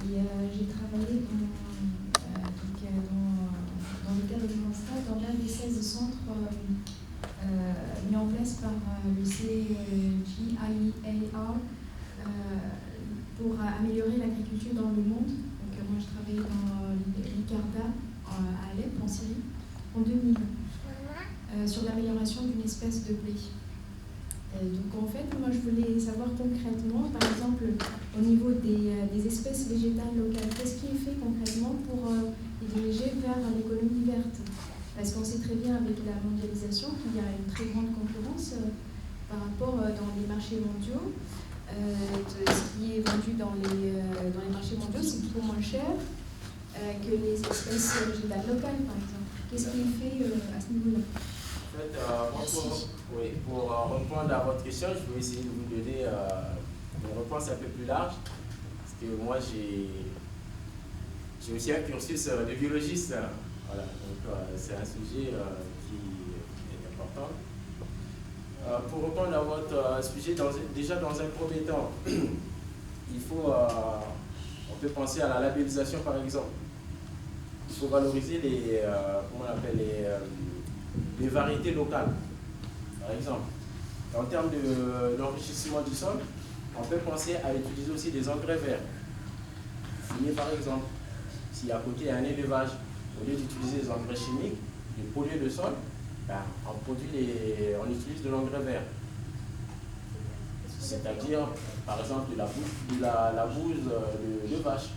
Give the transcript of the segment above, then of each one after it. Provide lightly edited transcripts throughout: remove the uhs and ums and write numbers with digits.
j'ai travaillé dans le cadre de mon stage dans l'un des 16 centres mis en place par le CGIAR pour améliorer l'agriculture dans le monde. Donc, moi, je travaillais dans l'Icarda à Alep, en Syrie, en 2000, sur l'amélioration d'une espèce de blé. Donc en fait, moi je voulais savoir concrètement, par exemple, au niveau des espèces végétales locales, qu'est-ce qui est fait concrètement pour les diriger vers l'économie verte? Parce qu'on sait très bien avec la mondialisation qu'il y a une très grande concurrence par rapport dans les marchés mondiaux. Ce qui est vendu dans les marchés mondiaux, c'est beaucoup moins cher que les espèces végétales locales, par exemple. Qu'est-ce qui est fait à ce niveau-là? En fait, pour répondre à votre question, je vais essayer de vous donner une réponse un peu plus large. Parce que moi, j'ai aussi un cursus de biologiste. Voilà, donc c'est un sujet qui est important. Pour répondre à votre sujet, déjà dans un premier temps, il faut, on peut penser à la labellisation par exemple. Il faut valoriser les variétés locales. Par exemple, en termes d'enrichissement du sol, on peut penser à utiliser aussi des engrais verts. Fumier par exemple, si à côté il y a un élevage, au lieu d'utiliser des engrais chimiques, de polluer le sol, on utilise de l'engrais vert. C'est-à-dire, par exemple, la bouse de vache.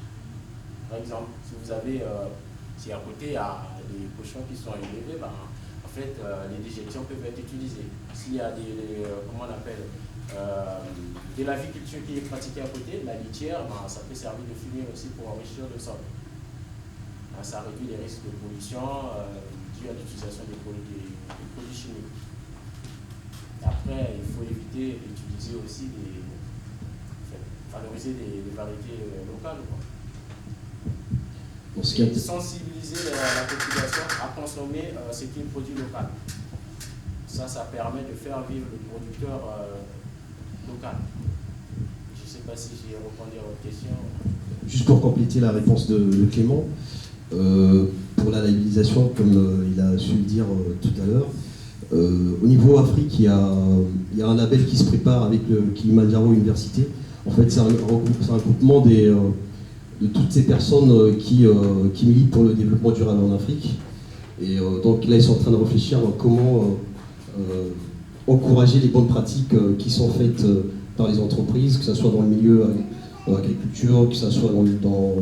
Par exemple, si à côté il y a des cochons qui sont élevés, en fait, les déjections peuvent être utilisées. S'il y a de l'aviculture qui est pratiquée à côté, la litière, ça peut servir de fumier aussi pour enrichir le sol. Ça réduit les risques de pollution dus à l'utilisation des produits chimiques. Après, il faut éviter d'utiliser aussi valoriser des variétés locales. Et sensibiliser la population à consommer ce qui est produit local. Ça permet de faire vivre le producteur local. Je ne sais pas si j'ai répondu à votre question. Juste pour compléter la réponse de Clément, pour la labellisation, comme il a su le dire tout à l'heure, au niveau Afrique, il y a un label qui se prépare avec le Kilimanjaro Université. En fait, c'est un regroupement de toutes ces personnes qui militent pour le développement durable en Afrique. Et donc là, ils sont en train de réfléchir à comment encourager les bonnes pratiques qui sont faites par les entreprises, que ce soit dans le milieu de l'agriculture, que ce soit dans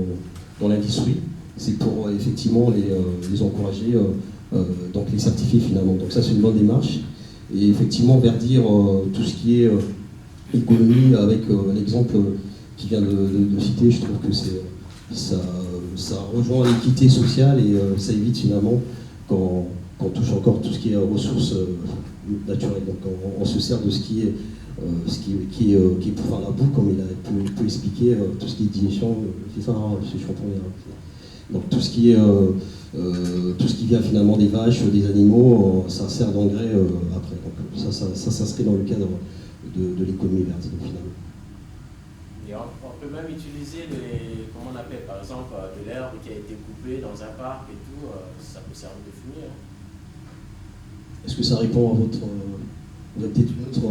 l'industrie. C'est pour effectivement les encourager, donc les certifier finalement. Donc ça, c'est une bonne démarche. Et effectivement, verdir tout ce qui est économie, avec l'exemple qui vient de citer, je trouve que ça rejoint l'équité sociale et ça évite finalement quand on touche encore tout ce qui est ressources naturelles. Donc on se sert de ce qui est pour faire la boue, comme il a pu expliquer, tout ce qui est digestion, c'est ça, si je comprends bien. Donc tout ce qui vient finalement des vaches, des animaux, ça sert d'engrais après. Donc ça s'inscrit dans le cadre de l'économie verte finalement. Et on peut même utiliser comment on appelle, par exemple, de l'herbe qui a été coupée dans un parc et tout, ça peut servir de fumier. Est-ce que ça répond à votre... Vous avez peut-être une autre